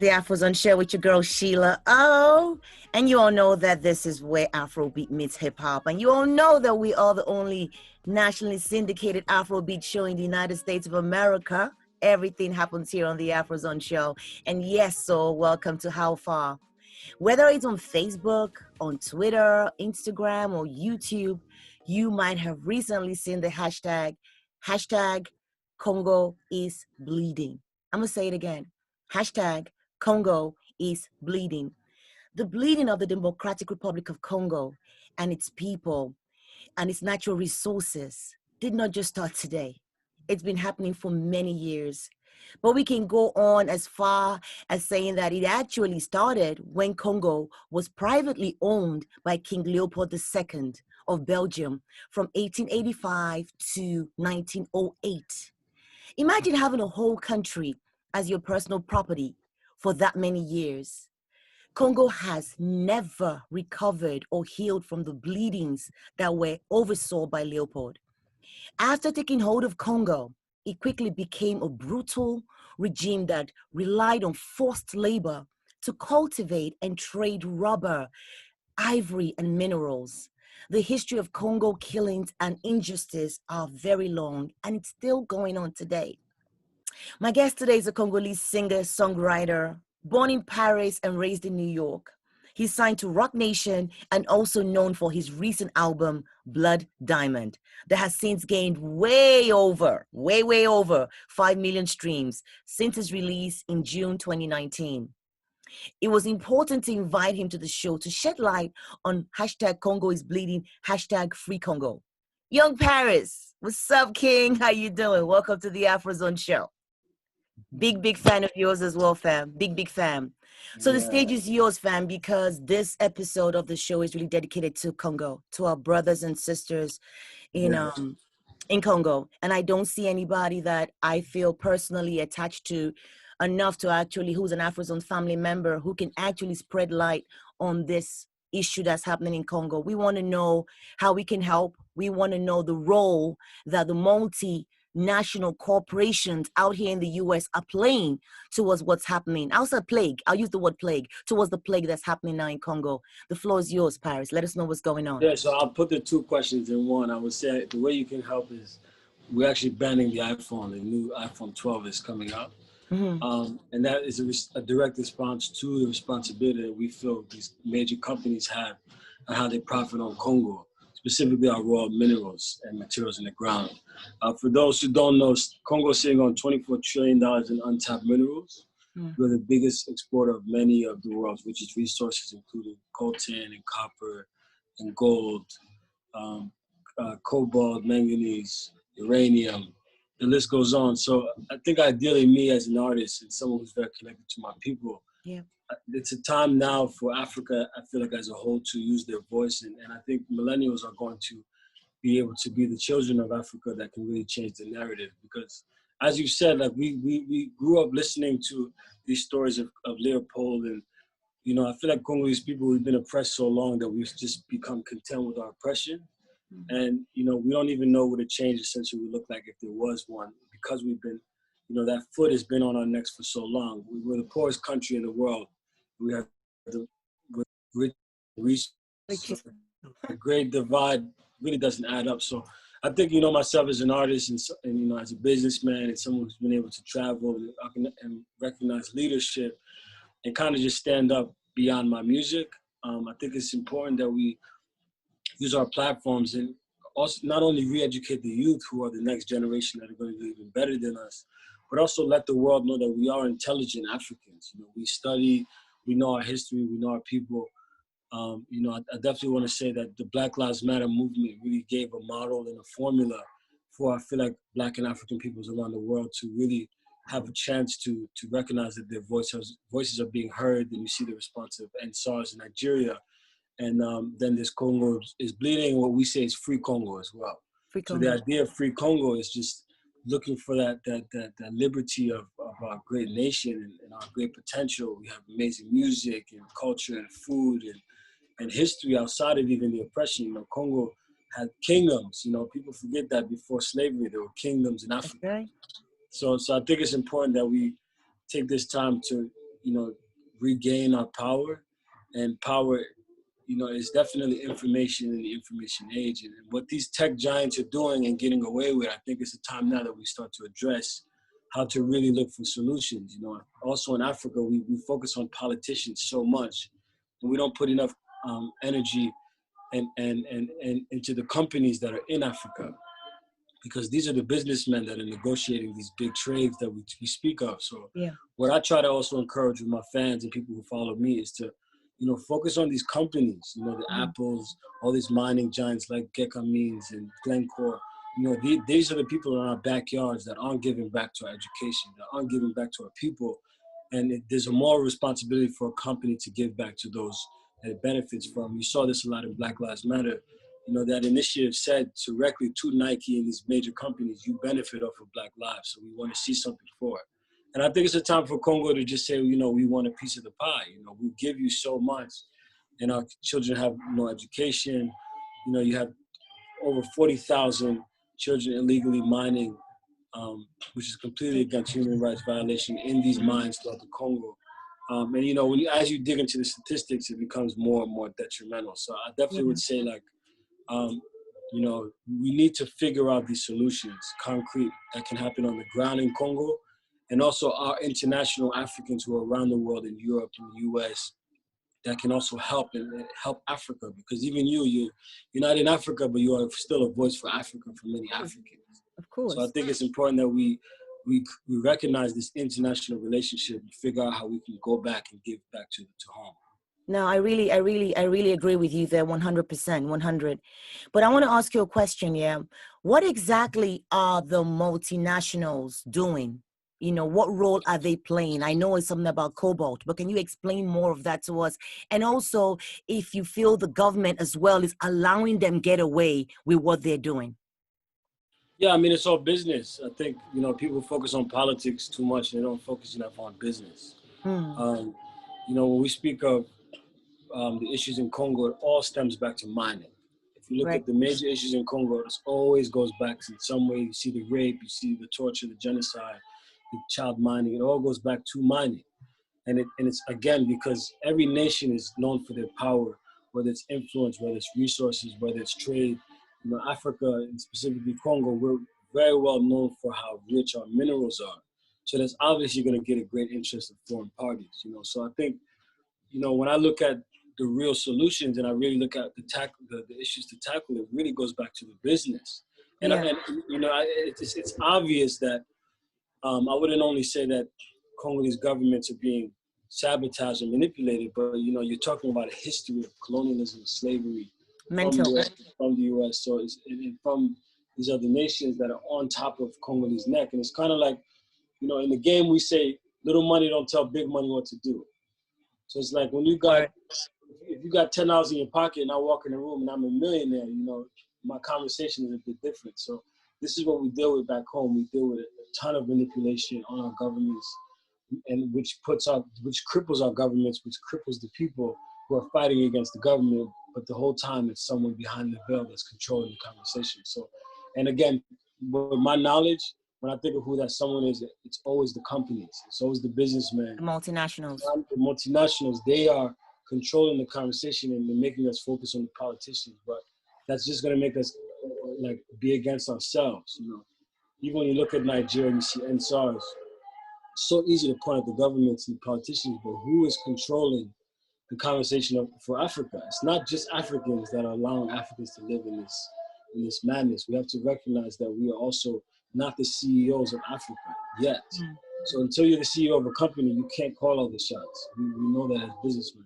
the Afrozons show with your girl Sheila. Oh, and you all know that this is where Afrobeat meets hip hop, and you all know that we are the only nationally syndicated Afrobeat show in the United States of America. Everything happens here on the Afrozons show, and yes, so welcome to How Far. Whether it's on Facebook, on Twitter, Instagram, or YouTube, you might have recently seen the hashtag Congo is bleeding. I'm gonna say it again. Hashtag Congo is bleeding. The bleeding of the Democratic Republic of Congo and its people and its natural resources did not just start today. It's been happening for many years. But we can go on as far as saying that it actually started when Congo was privately owned by King Leopold II of Belgium from 1885 to 1908. Imagine having a whole country as your personal property for that many years. Congo has never recovered or healed from the bleedings that were oversaw by Leopold. After taking hold of Congo, it quickly became a brutal regime that relied on forced labor to cultivate and trade rubber, ivory, and minerals. The history of Congo killings and injustice are very long, and it's still going on today. My guest today is a Congolese singer-songwriter, born in Paris and raised in New York. He's signed to Roc Nation and also known for his recent album, Blood Diamond, that has since gained way over 5 million streams since its release in June 2019. It was important to invite him to the show to shed light on hashtag Congo is bleeding, hashtag Free Congo. Young Paris, what's up, King? How you doing? Welcome to the Afrozone show. Big fan of yours as well, fam. Big fan. So the stage is yours, fam, because this episode of the show is really dedicated to Congo, to our brothers and sisters in Congo. And I don't see anybody that I feel personally attached to enough to actually, who's an Afrozone family member, who can actually spread light on this issue that's happening in Congo. We want to know how we can help. We want to know the role that the multinational corporations out here in the US are playing towards what's happening. I'll say plague. I'll use the word plague, towards the plague that's happening now in Congo. The floor is yours, Paris. Let us know what's going on. Yeah, so I'll put the two questions in one. I would say the way you can help is we're actually banning the iPhone. The new iPhone 12 is coming out. Mm-hmm. And that is a direct response to the responsibility that we feel these major companies have and how they profit on Congo, specifically our raw minerals and materials in the ground. For those who don't know, Congo is sitting on $24 trillion in untapped minerals. We're the biggest exporter of many of the world's richest resources, including coltan and copper and gold, cobalt, manganese, uranium. The list goes on. So I think ideally me as an artist and someone who's very connected to my people, it's a time now for Africa, I feel like as a whole, to use their voice. And I think millennials are going to be able to be the children of Africa that can really change the narrative. Because as you said, like we grew up listening to these stories of Leopold. And, you know, I feel like Congolese people, we've been oppressed so long that we've just become content with our oppression. And, you know, we don't even know what a change essentially would look like if there was one, because we've been, you know, that foot has been on our necks for so long. We're the poorest country in the world. We have the rich resources. The great divide really doesn't add up. So I think, you know, myself as an artist and you know, as a businessman and someone who's been able to travel and recognize leadership and kind of just stand up beyond my music, I think it's important that we use our platforms and also not only re-educate the youth who are the next generation that are going to do even better than us, but also let the world know that we are intelligent Africans. You know, we study, we know our history, we know our people. You know, I definitely want to say that the Black Lives Matter movement really gave a model and a formula for, I feel like, Black and African peoples around the world to really have a chance to recognize that their voices are being heard. And you see the response of NSARS in Nigeria. And then this Congo is bleeding. What we say is Free Congo as well. So the idea of Free Congo is just looking for that liberty of our great nation and our great potential. We have amazing music and culture and food and history outside of even the oppression. You know, Congo had kingdoms. You know, people forget that before slavery there were kingdoms in Africa. Okay. So I think it's important that we take this time to regain our power. And power, is definitely information in the information age. And what these tech giants are doing and getting away with, I think it's a time now that we start to address how to really look for solutions. Also in Africa, we focus on politicians so much, and we don't put enough energy and into the companies that are in Africa, because these are the businessmen that are negotiating these big trades that we speak of. So what I try to also encourage with my fans and people who follow me is to, focus on these companies, the Apples, all these mining giants like Gécamines and Glencore. These are the people in our backyards that aren't giving back to our education, that aren't giving back to our people. And there's a moral responsibility for a company to give back to those that it benefits from. You saw this a lot in Black Lives Matter. That initiative said directly to Nike and these major companies, you benefit off of Black lives, so we want to see something for it. And I think it's a time for Congo to just say, we want a piece of the pie. We give you so much, and our children have no education. You have over 40,000 children illegally mining, which is completely against human rights violation in these mines throughout the Congo. And as you dig into the statistics, it becomes more and more detrimental. So I definitely would say, like, we need to figure out these solutions, concrete, that can happen on the ground in Congo, and also our international Africans who are around the world in Europe and the US that can also help and help Africa, because even you're not in Africa, but you are still a voice for Africa, for many Africans. Of course. So I think it's important that we recognize this international relationship and figure out how we can go back and give back to home. No, I really agree with you there, 100%, 100. But I want to ask you a question, What exactly are the multinationals doing? What role are they playing? I know it's something about cobalt, but can you explain more of that to us? And also, if you feel the government as well is allowing them get away with what they're doing. Yeah, I mean, it's all business. I think, people focus on politics too much. They don't focus enough on business. When we speak of the issues in Congo, it all stems back to mining. If you look at the major issues in Congo, it always goes back in some way. You see the rape, you see the torture, the genocide, the child mining. It all goes back to mining. And it's, again, because every nation is known for their power, whether it's influence, whether it's resources, whether it's trade. Africa, and specifically Congo, we're very well known for how rich our minerals are. So that's obviously going to get a great interest of foreign parties. So I think, when I look at the real solutions and I really look at the issues to tackle, it really goes back to the business. And, it's obvious that I wouldn't only say that Congolese governments are being sabotaged and manipulated, but you're talking about a history of colonialism and slavery from the US. So it's from these other nations that are on top of Congolese neck. And it's kind of like, in the game we say, little money don't tell big money what to do. So it's like when if you got $10 in your pocket and I walk in the room and I'm a millionaire, my conversation is a bit different. So this is what we deal with back home. We deal with a ton of manipulation on our governments, and which cripples our governments, which cripples the people who are fighting against the government. But the whole time it's someone behind the veil that's controlling the conversation. So, and again, with my knowledge, when I think of who that someone is, it's always the companies. It's always the businessmen. The multinationals. The multinationals, they are controlling the conversation and they're making us focus on the politicians. But that's just going to make us be against ourselves. Even when you look at Nigeria and you see NSARS, it's so easy to point at the governments and the politicians, but who is controlling the conversation for Africa? It's not just Africans that are allowing Africans to live in this madness. We have to recognize that we are also not the CEOs of Africa yet. So until you're the CEO of a company, you can't call all the shots. We know that as businessmen.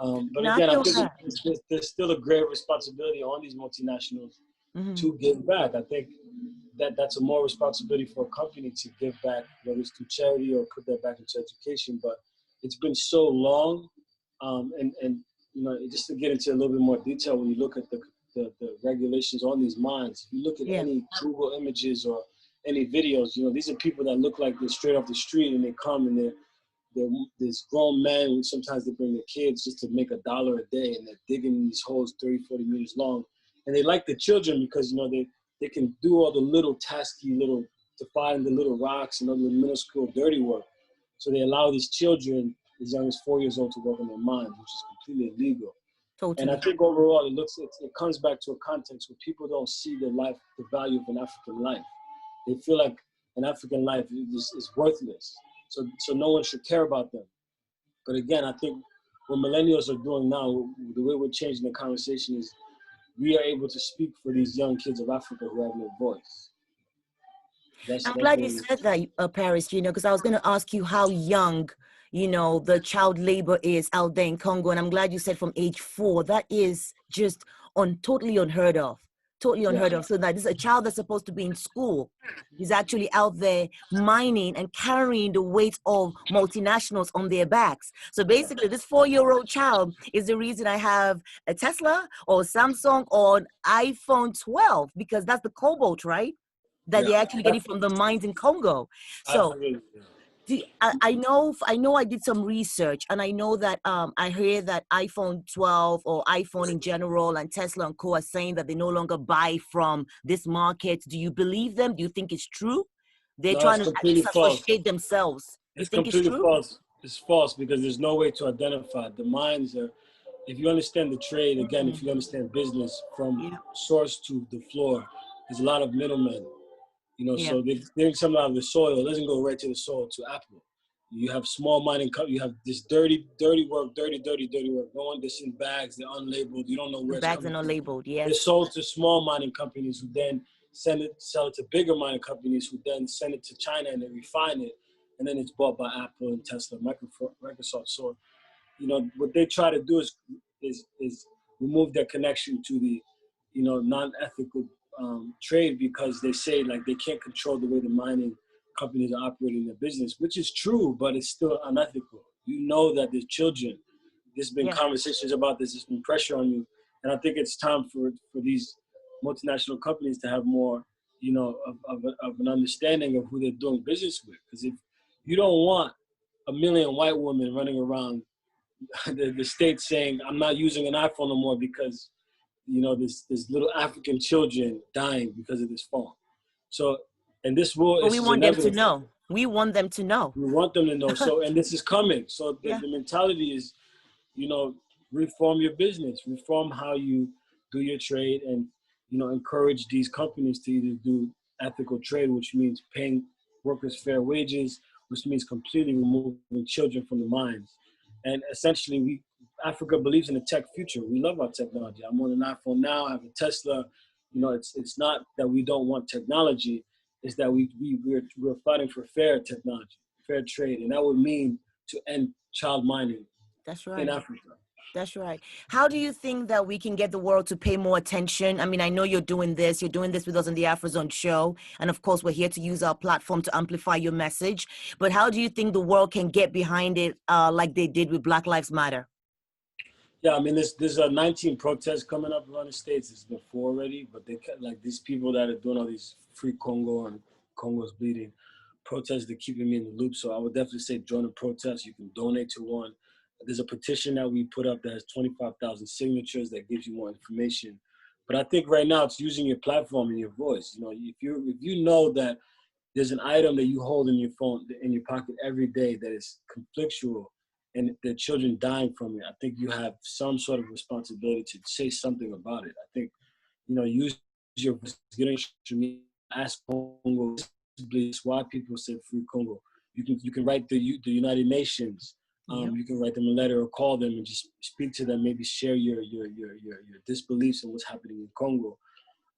But again, I think there's still a great responsibility on these multinationals to give back. I think that's a more responsibility for a company to give back, whether it's to charity or put that back into education. But it's been so long, and just to get into a little bit more detail, when you look at the regulations on these mines, if you look at any Google images or any videos, these are people that look like they're straight off the street, and they come and they're this grown men, sometimes they bring their kids just to make $1 a day, and they're digging these holes 30, 40 meters long. And they like the children because, they can do all the little tasky to find the little rocks and all the minuscule dirty work. So they allow these children as young as 4 years old to work on their mines, which is completely illegal. And I Totally. think overall, it comes back to a context where people don't see the value of an African life. They feel like an African life is worthless. So no one should care about them. But again, I think what millennials are doing now, the way we're changing the conversation is we are able to speak for these young kids of Africa who have no voice. I'm glad you said that, Paris, because I was going to ask you how young, the child labor is out there in Congo. And I'm glad you said from age 4. That is just totally unheard of. Totally unheard of. So that this is a child that's supposed to be in school. He's actually out there mining and carrying the weight of multinationals on their backs. So basically, this 4-year-old child is the reason I have a Tesla or Samsung or an iPhone 12, because that's the cobalt, right? That they're actually getting from the mines in Congo. So I know I did some research, and I know that I heard that iPhone 12 or iPhone in general and Tesla and co are saying that they no longer buy from this market. Do you believe them? Do you think it's true? They're trying to associate themselves. You think it's true? False. It's false because there's no way to identify. The mines are, if you understand the trade, again, if you understand business from source to the floor, there's a lot of middlemen. So they're getting something out of the soil. It doesn't go right to the soil to Apple. You have small mining companies. You have this dirty work. No one that's in bags. They're unlabeled. You don't know where it's coming from. Bags are not labeled. Yes. They're sold to small mining companies who then sell it to bigger mining companies who then send it to China and they refine it, and then it's bought by Apple and Tesla, Microsoft. So, what they try to do is remove their connection to the, non-ethical trade, because they say like they can't control the way the mining companies are operating their business, which is true, but it's still unethical. That there's children. There's been conversations about this. There's been pressure on you, and I think it's time for these multinational companies to have more, of an understanding of who they're doing business with. Because if you don't want a million white women running around the states saying, "I'm not using an iPhone no more because there's little African children dying because of this phone." So, and this will. But we want them to know. We want them to know. We want them to know. So, and this is coming. So the mentality is, reform your business, reform how you do your trade, and encourage these companies to either do ethical trade, which means paying workers fair wages, which means completely removing children from the mines. And essentially, Africa believes in a tech future. We love our technology. I'm on an iPhone now. I have a Tesla. It's not that we don't want technology. It's that we're fighting for fair technology, fair trade, and that would mean to end child mining. That's right. In Africa. That's right. How do you think that we can get the world to pay more attention? I mean, I know you're doing this with us on the Afrozons show. And of course, we're here to use our platform to amplify your message. But how do you think the world can get behind it like they did with Black Lives Matter? Yeah, I mean, there's 19 protests coming up around the States. It's been 4 already, but they like these people that are doing all these free Congo and Congo's bleeding protests. They're keeping me in the loop. So I would definitely say join a protest. You can donate to one. There's a petition that we put up that has 25,000 signatures that gives you more information. But I think right now it's using your platform and your voice. If you know that there's an item that you hold in your phone, in your pocket every day that is conflictual and the children dying from it, I think you have some sort of responsibility to say something about it. I think, use your voice, get on social media, ask Congo, why people say free Congo. You can write the United Nations. You can write them a letter or call them and just speak to them. Maybe share your disbeliefs in what's happening in Congo.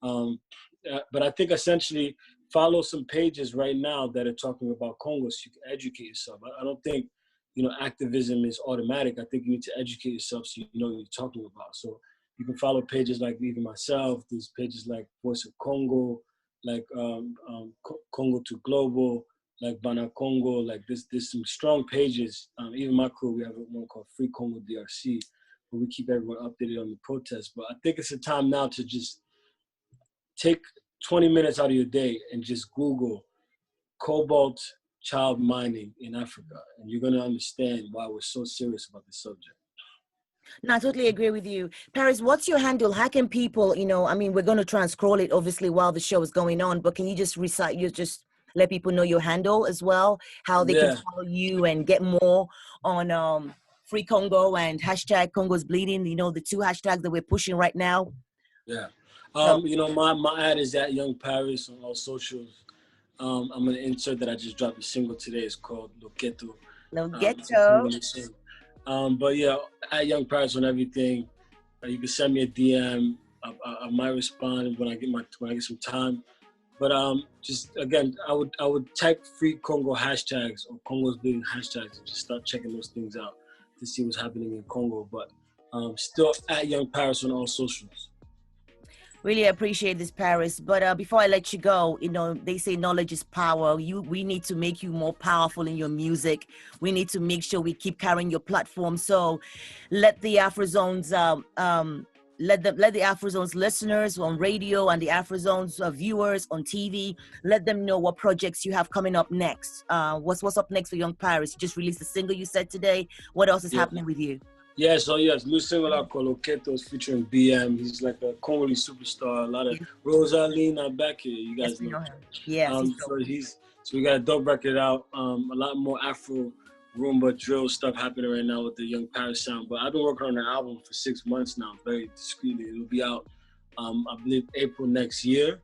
But I think essentially follow some pages right now that are talking about Congo so you can educate yourself. I don't think activism is automatic. I think you need to educate yourself so you know what you're talking about. So you can follow pages like even myself. There's pages like Voice of Congo, like Congo to Global, like Bana Congo, like there's some strong pages. Even my crew, we have one called Free Congo DRC, where we keep everyone updated on the protests. But I think it's a time now to just take 20 minutes out of your day and just Google cobalt child mining in Africa, and you're going to understand why we're so serious about this subject. No, I totally agree with you. Paris, what's your handle? How can people, we're going to try and scroll it obviously while the show is going on, but can you just let people know your handle as well, how they can follow you and get more on Free Congo and hashtag Congo's Bleeding, you know, the 2 hashtags that we're pushing right now. Yeah. You know, my ad is at Young Paris on all socials. I'm going to insert that I just dropped a single today. It's called Loqueto. Loqueto. But yeah, at Young Paris on everything. You can send me a DM. I might respond when I get some time. But just again, I would type Free Congo hashtags or Congo's Bleeding hashtags and just start checking those things out to see what's happening in Congo. But still at Young Paris on all socials. Really appreciate this, Paris. But before I let you go, you know, they say knowledge is power. We need to make you more powerful in your music. We need to make sure we keep carrying your platform. So let the Afrozons, let the Afrozons listeners on radio and the Afrozons viewers on TV, let them know what projects you have coming up next. What's up next for Young Paris? You just released a single, you said, today. What else is happening with you? Yeah, so yes, new single out called Loqueto featuring BM. He's like a Congolese superstar. A lot of Rosalina back here, you guys know him. Yeah. So we got a dope record out. A lot more Afro Roomba drill stuff happening right now with the Young Paris sound. But I've been working on the album for 6 months now, very discreetly. It'll be out, I believe, April next year.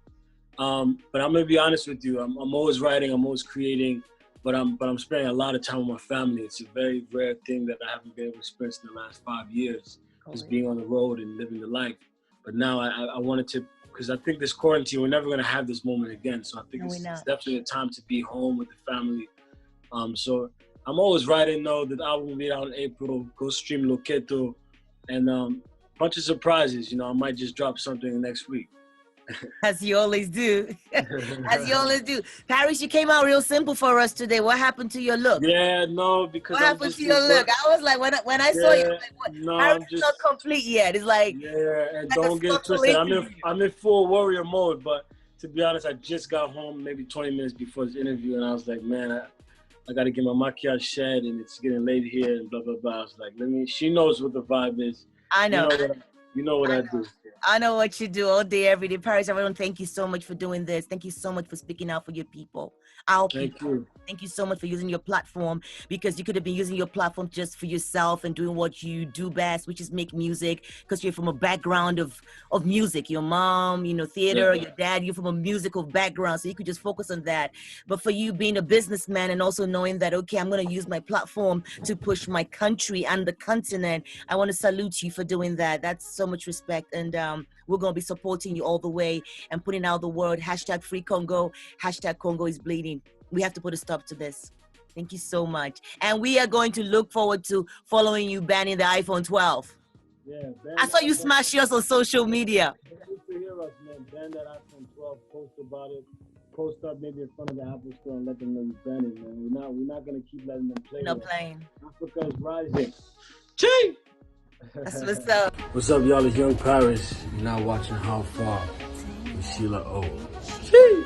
But I'm gonna be honest with you. I'm always writing. I'm always creating. But I'm spending a lot of time with my family. It's a very rare thing that I haven't been able to experience in the last 5 years, just being on the road and living the life. But now I wanted to, because I think this quarantine, we're never gonna have this moment again. So I think it's definitely a time to be home with the family. So I'm always writing. Know that the album will be out in April. Go stream Loqueto, and bunch of surprises. You know, I might just drop something next week. As you always do. As you always do. Paris, you came out real simple for us today. What happened to your look? Yeah, no, because what happened to your look? I was like, when I saw you, like, what? No, Paris is not complete yet. It's like, and don't get twisted. I'm in full warrior mode, but to be honest, I just got home maybe 20 minutes before this interview, and I was like, man, I got to get my maquillage shed, and it's getting late here, and blah blah blah. I was like, she knows what the vibe is. I know. You know what I do. I know what you do all day, every day. Paris, everyone, thank you so much for doing this. Thank you so much for speaking out for your people. Thank you. Thank you so much for using your platform, because you could have been using your platform just for yourself and doing what you do best, which is make music, because you're from a background of music. Your mom, you know, theater, your dad, you're from a musical background, so you could just focus on that. But for you being a businessman and also knowing that, okay, I'm going to use my platform to push my country and the continent, I want to salute you for doing that. That's so much respect. And we're going to be supporting you all the way and putting out the word, hashtag Free Congo, hashtag Congo is Bleeding. We have to put a stop to this. Thank you so much. And we are going to look forward to following you banning the iPhone 12. Yeah, I saw you smash yours on social media. You to hear us, man. Ban that iPhone 12, post about it. Post up maybe in front of the Apple Store and let them know you ban it, man. We're not going to keep letting them play. No playing. Africa is rising. Ching! That's what's up. What's up, y'all? It's Young Paris. You're now watching How Far with Sheila O. Ching!